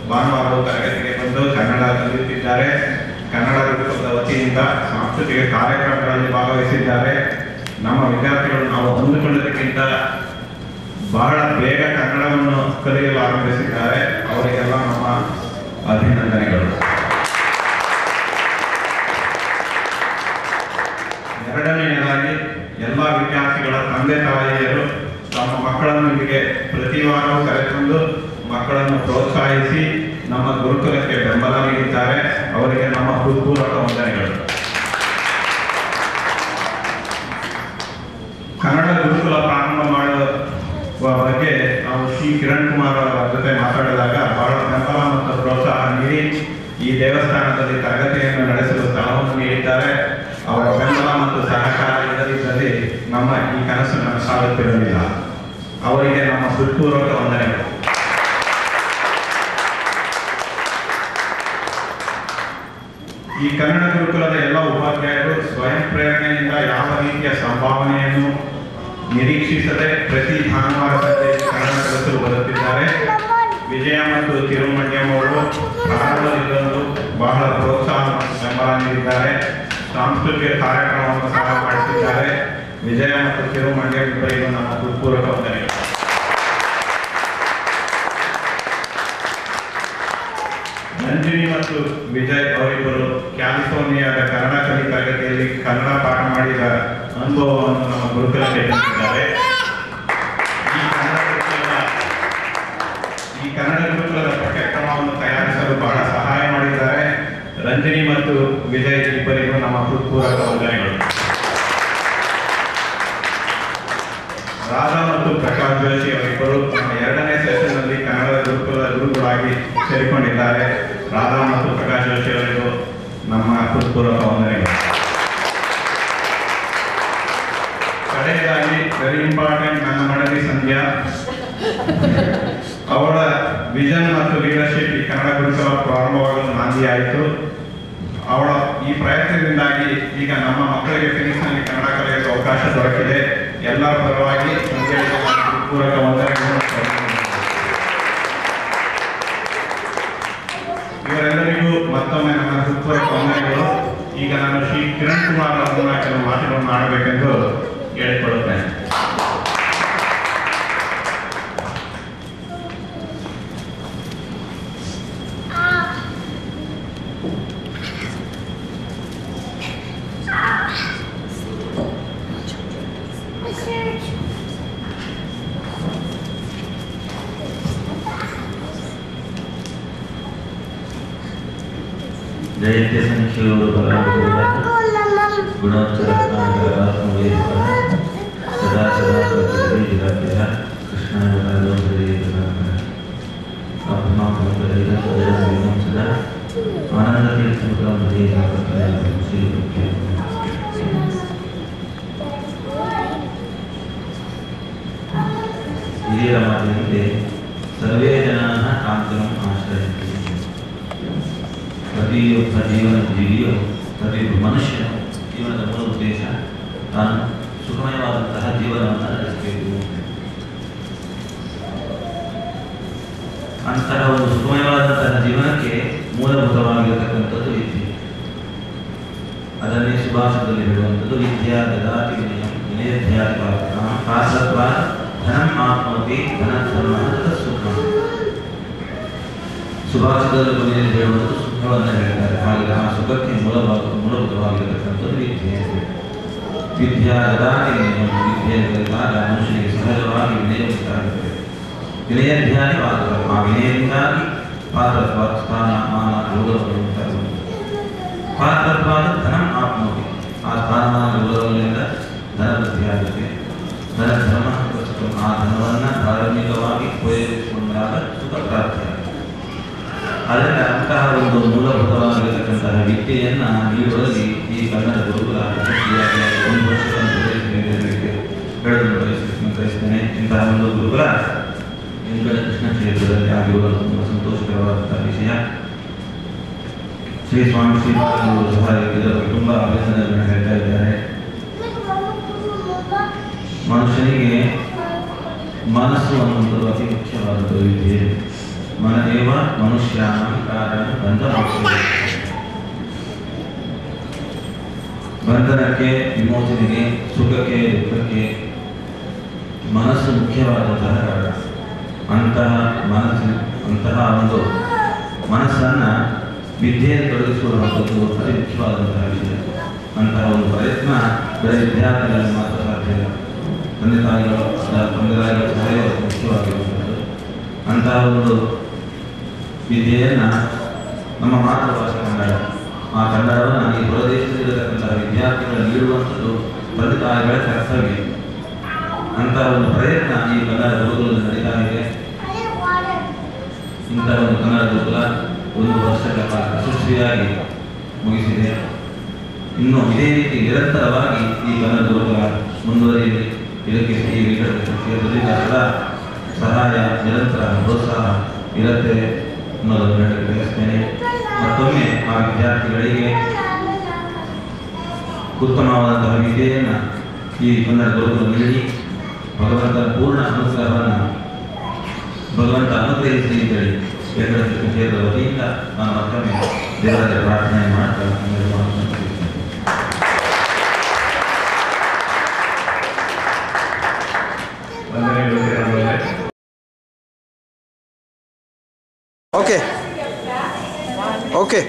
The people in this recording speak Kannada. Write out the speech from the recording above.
ಭಾನುವಾರವು ತರಗತಿಗೆ ಬಂದು ಕನ್ನಡ ಕಲಿಯುತ್ತಿದ್ದಾರೆ. ಕನ್ನಡ ಗುರುಕುಲದ ವತಿಯಿಂದ ಸಾಂಸ್ಕೃತಿಕ ಕಾರ್ಯಕ್ರಮಗಳಲ್ಲಿ ಭಾಗವಹಿಸಿದ್ದಾರೆ. ನಮ್ಮ ವಿದ್ಯಾರ್ಥಿಗಳು ನಾವು ಅಂದುಕೊಳ್ಳೋದಕ್ಕಿಂತ ಬಹಳ ಬೇಗ ಕನ್ನಡವನ್ನು ಕಲಿಯಲು ಆರಂಭಿಸಿದ್ದಾರೆ. ಅವರಿಗೆಲ್ಲ ನಮ್ಮ ಅಭಿನಂದನೆಗಳು. ಎರಡನೆಯದಾಗಿ ಎಲ್ಲ ವಿದ್ಯಾರ್ಥಿಗಳ ತಂದೆ ತಾಯಿಯರು ತಮ್ಮ ಮಕ್ಕಳನ್ನು ಇಲ್ಲಿಗೆ ಪ್ರತಿ ವಾರವೂ ಕರೆತಂದು ಮಕ್ಕಳನ್ನು ಪ್ರೋತ್ಸಾಹಿಸಿ ನಮ್ಮ ಗುರುಕುಲಕ್ಕೆ ಬೆಂಬಲ ನೀಡಿದ್ದಾರೆ. ಅವರಿಗೆ ನಮ್ಮ ಹೃತ್ಪೂರ್ವಕ ವಂದನೆಗಳು. ಕನ್ನಡ ಗುರುಕುಲ ಪ್ರಾರಂಭ ಮಾಡುವ ಬಗ್ಗೆ ನಾವು ಶ್ರೀ ಕಿರಣ್ ಕುಮಾರ್ ಅವರ ಜೊತೆ ಮಾತಾಡಿದಾಗ ಬಹಳ ಬೆಂಬಲ ಮತ್ತು ಪ್ರೋತ್ಸಾಹ ನೀಡಿ ಈ ದೇವಸ್ಥಾನದಲ್ಲಿ ತರಗತಿಯನ್ನು ನಡೆಸಲು ಸ್ಥಳವನ್ನು ನೀಡಿದ್ದಾರೆ. ಅವರ ಬೆಂಬಲ ಮತ್ತು ಸಹಕಾರ ಇಲ್ಲದಿದ್ದಲ್ಲಿ ನಮ್ಮ ಈ ಕನಸು ನನಸಾಗುತ್ತಿರಲಿಲ್ಲ. ಅವರಿಗೆ ನಮ್ಮ ಹೃತ್ಪೂರ್ವಕ ವಂದನೆಗಳು. ಈ ಕನ್ನಡ ಗುರುಕುಲದ ಎಲ್ಲ ಉಪಾಧ್ಯಾಯರು ಸ್ವಯಂ ಪ್ರೇರಣೆಯಿಂದ ಯಾವ ರೀತಿಯ ಸಂಭಾವನೆಯನ್ನು ನಿರೀಕ್ಷಿಸದೆ ಪ್ರತಿ ಭಾನುವಾರ ಸಂಜೆ ಕನ್ನಡ ಕಲಿಸಲು ಬರುತ್ತಿದ್ದಾರೆ. ವಿಜಯ ಮತ್ತು ತಿರುಮಂಡ್ಯಂ ಅವರು ಪ್ರಾರಂಭದಿಂದಲೂ ಬಹಳ ಪ್ರೋತ್ಸಾಹ ಮತ್ತು ಬೆಂಬಲ ನೀಡಿದ್ದಾರೆ. ಸಾಂಸ್ಕೃತಿಕ ಕಾರ್ಯಕ್ರಮವನ್ನು ಸಹ ಮಾಡಿಸಿದ್ದಾರೆ. ವಿಜಯ ಮತ್ತು ತಿರುಮಂಡ್ಯಂ ಇಬ್ಬರಿಗೂ ನಮ್ಮ ಹೃತ್ಪೂರ್ವಕ ವಂದನೆಗಳು. ರಂಜಿನಿ ಮತ್ತು ವಿಜಯ್ ಅವರಿಬ್ಬರು ಕ್ಯಾಲಿಫೋರ್ನಿಯಾದ ಕನ್ನಡ ಕಲಿ ತರಗತಿಯಲ್ಲಿ ಕನ್ನಡ ಪಾಠ ಮಾಡಿದ ಅನುಭವವನ್ನು ನಮ್ಮ ಗುರುಕುಲಕ್ಕೆ ತಿಳಿಸಿದ್ದಾರೆ. ಈ ಕನ್ನಡ ಗುರುಕುಲದ ಪಠ್ಯಕ್ರಮವನ್ನು ತಯಾರಿಸಲು ಬಹಳ ಸಹಾಯ ಮಾಡಿದ್ದಾರೆ. ರಂಜಿನಿ ಮತ್ತು ವಿಜಯ್ ಇಬ್ಬರಿಗೂ ನಮ್ಮ ಹೃತ್ಪೂರ್ವಕ ವಂದನೆಗಳು. ರಾಧಾ ಮತ್ತು ಪ್ರಕಾಶ್ ಜೋಶಿ ಅವರಿಬ್ಬರು ನಮ್ಮ ಎರಡನೇ ಸೆಷನ್ನಲ್ಲಿ ಕನ್ನಡ ಗುರುಕುಲದ ಗುರುಗಳಾಗಿ ಸೇರಿಕೊಂಡಿದ್ದಾರೆ. ರಾಧಾ ಮತ್ತು ಪ್ರಕಾಶ್ ಜೋಶಿ ಅವರಿಗೂ ನಮ್ಮ ಹೃತ್ಪೂರ್ವಕ ವಂದನೆಗಳು. ಕಡೆಯದಾಗಿ ವೆರಿ ಇಂಪಾರ್ಟೆಂಟ್ ನನ್ನ ಮಡದಿ ಸಂಧ್ಯಾ ಅವರ ವಿಷನ್ ಮತ್ತು ಲೀಡರ್ಶಿಪ್ ಈ ಕನ್ನಡ ಗುರುಕುಲ ಪ್ರಾರಂಭವಾಗಲು ನಾಂದಿಯಾಯಿತು. ಅವಳ ಈ ಪ್ರಯತ್ನದಿಂದಾಗಿ ಈಗ ನಮ್ಮ ಮಕ್ಕಳಿಗೆ ಫಿನಿಕ್ಸ್ನಲ್ಲಿ ಕನ್ನಡ ಕಲಿಯಲು ಅವಕಾಶ ದೊರಕಿದೆ. ಎಲ್ಲರ ಪರವಾಗಿ ಸಂಧ್ಯೆಗೆ ಹೃತ್ಪೂರ್ವಕ ವಂದನೆಗಳು. ಇವರೆಲ್ಲರಿಗೂ ಮತ್ತೊಮ್ಮೆ ನನ್ನ ಹೃತ್ಪೂರ್ವಕ ವಂದನೆಗಳು. ಈಗ ನಾನು ಶ್ರೀ ಕಿರಣ್ ಕುಮಾರ್ ಅವರನ್ನ ಕೆಲವು ಮಾತುಗಳನ್ನು ಆಡಬೇಕೆಂದು ಹೇಳಿಕೊಳ್ಳುತ್ತೇನೆ. जयते संख्यो गुणोत्तर सदा सदा कृष्णाय सदा आनंद हिरियरमाद्यन्ते सर्वे जनाः कान्तरम् आश्रयन्ति. ಪ್ರತಿಯೊಬ್ಬ ಜೀವಿಯು ಪ್ರತಿಯೊಬ್ಬ ಮನುಷ್ಯ ಜೀವನದ ಮೂಲ ಉದ್ದೇಶ ತಾನು ಸುಖಮಯವಾದಂತಹ ಜೀವನವನ್ನು ನಡೆಸಬೇಕು. ಅಂತಹ ಒಂದು ಸುಖಮಯವಾದಂತಹ ಜೀವನಕ್ಕೆ ಮೂಲಭೂತವಾಗಿರತಕ್ಕಂಥದ್ದು ವಿದ್ಯೆ. ಅದನ್ನೇ ಸುಭಾಷಿತದಲ್ಲಿ ಹೇಳುವಂಥದ್ದು ವಿದ್ಯಾ ದದಾತಿ ವಿನಯಂ ವಿನಯಧ್ಯಾತ್ಮ ಪಾಸತ್ವ ಧನಂ ಆತ್ಮೋಪಿ ಧನ ಧರ್ಮ ಸುಖ. ಸುಭಾಷಿತದಲ್ಲಿ ಕೊನೆಯಲ್ಲಿ ಹೇಳುವುದು ಸುಖವನ್ನು ಹೇಳ್ತಾರೆ. ಹಾಗೆ ಆ ಸುಖಕ್ಕೆ ಮೂಲಭೂತವಾಗಿರತಕ್ಕಂಥದ್ದು ವಿದ್ಯೆ. ವಿದ್ಯಾ ದದಾತಿ ವಿನಯಂ ವಿದ್ಯೆಯಾದಾಗ ಮನುಷ್ಯನಿಗೆ ಸಹಜವಾಗಿ ವಿನಯ ಉಂಟಾಗುತ್ತದೆ. ವಿನಯಧ್ಯಾನಿ ಪಾತ್ರತ್ವ, ಆ ವಿನಯದಿಂದಾಗಿ ಪಾತ್ರತ್ವ ಸ್ಥಾನ ಮಾನ ಗೌರವಗಳು ಉಂಟಾಗುವುದು. ಪಾತ್ರತ್ವ ಧನಂ ಆತ್ಮೋಪಿ, ಆ ಸ್ಥಾನಮಾನ ಗೌರವಗಳಿಂದ ಧನ ವೃದ್ಧಿಯಾಗುತ್ತೆ. ಧನ ಧರ್ಮ, ಆ ಧನವನ್ನು ಧಾರ್ಮಿಕವಾಗಿ ಉಪಯೋಗಿಸಿಕೊಂಡಾಗ ಸುಖ ಪ್ರಾಪ್ತಿಯಾಗುತ್ತೆ. ಅದರಿಂದ ಅಂತಹ ಒಂದು ಮೂಲಭೂತವಾಗಿರತಕ್ಕಂತಹ ವಿದ್ಯೆಯನ್ನು ನೀಡುವಲ್ಲಿ ಈ ಕನ್ನಡ ಗುರುಕುಲ ಒಂದು ವರ್ಷವನ್ನು ಬೆಳೆದು ಬಯಸ್ತೇನೆ. ಇಂತಹ ಒಂದು ಗುರುಕುಲ ಇಂಗಳ ಕೃಷ್ಣ ಕ್ಷೇತ್ರದಲ್ಲಿ ಆಗಿರುವುದು ತುಂಬ ಸಂತೋಷಕರವಾದಂತಹ ವಿಷಯ. ಶ್ರೀ ಸ್ವಾಮಿ ಶ್ರೀಪಾದರು ಸಹ ಇದರ ತುಂಬ ಅಭಿನಂದನೆಗಳನ್ನು ಹೇಳ್ತಾ ಇದ್ದಾರೆ. ಮನುಷ್ಯನಿಗೆ ಮನಸ್ಸು ಅನ್ನುವಂಥದ್ದು ಅತಿ ಮುಖ್ಯವಾದದ್ದು ವಿದ್ಯೆ. ಮನದೇವ ಮನುಷ್ಯಾನ ಕಾರಣ ಬಂಧಮೋಕ್ಷ ಬಂಧನಕ್ಕೆ ವಿಮೋಚನೆಗೆ ಸುಖಕ್ಕೆ ದುಃಖಕ್ಕೆ ಮನಸ್ಸು ಮುಖ್ಯವಾದಂತಹ ಕಾರಣ. ಅಂತಹ ಒಂದು ಮನಸ್ಸನ್ನು ವಿದ್ಯೆಯಲ್ಲಿ ತೊಡಗಿಸಿಕೊಳ್ಳುವಂಥದ್ದು ಅತಿ ಮುಖ್ಯವಾದಂತಹ ವಿಷಯ. ಅಂತಹ ಒಂದು ಪ್ರಯತ್ನ ಬರೀ ವಿದ್ಯಾರ್ಥಿಗಳಲ್ಲಿ ಮಾತ್ರ ಸಾಧ್ಯ ಇಲ್ಲ. ತಂದೆ ತಾಯಿಗಳು ಸಹಾಯ ಮುಖ್ಯವಾಗಿರುವಂಥದ್ದು. ಅಂತಹ ಒಂದು ವಿದ್ಯೆಯನ್ನು ನಮ್ಮ ಮಾತೃಭಾಷೆ ಕನ್ನಡ, ಆ ಕನ್ನಡವನ್ನು ಈ ಹೊರದೇಶದಲ್ಲಿರತಕ್ಕಂತಹ ವಿದ್ಯಾರ್ಥಿಗಳು ನೀಡುವಂಥದ್ದು ತಂದೆ ತಾಯಿಗಳ ಕರ್ತವ್ಯ. ಅಂತಹ ಒಂದು ಪ್ರಯತ್ನ ಈ ಕನ್ನಡ ಗುರುಕುಲದಲ್ಲಿ ನಡೀತಾ ಇದೆ. ಇಂತಹ ಒಂದು ಕನ್ನಡ ಗುರುಕುಲ 1 ವರ್ಷಗಳ ಕಾಲ ಯಶಸ್ವಿಯಾಗಿ ಮುಗಿಸಿದೆ. ಇನ್ನು ಇದೇ ರೀತಿ ನಿರಂತರವಾಗಿ ಈ ಕನ್ನಡ ಗುರುಕುಲ ಮುಂದುವರಿಯಲಿ. ಇದಕ್ಕೆ ಈ ಕ್ಷೇತ್ರದಿಂದ ಸದಾ ಸಹಾಯ, ನಿರಂತರ ಪ್ರೋತ್ಸಾಹ ಇರುತ್ತೆ ಅನ್ನೋದನ್ನು ಹೇಳಕ್ಕೆ ಬಯಸ್ತೇನೆ. ಮತ್ತೊಮ್ಮೆ ಆ ವಿದ್ಯಾರ್ಥಿಗಳಿಗೆ ಉತ್ತಮವಾದಂತಹ ವಿದ್ಯೆಯನ್ನು ಈ ಕನ್ನಡ ಗುರುಕುಲ ನೀಡಿ ಭಗವಂತನ ಪೂರ್ಣ ಅನುಗ್ರಹವನ್ನು ಭಗವಂತ ಅನುಗ್ರಹಿಸಿ ಅಂತೇಳಿ ಕೇಂದ್ರ ಕ್ಷೇತ್ರದ ವತಿಯಿಂದ ನಾನು ಮತ್ತೊಮ್ಮೆ ದೇವರಲ್ಲಿ ಪ್ರಾರ್ಥನೆ ಮಾಡ್ತಾ ಓಕೆ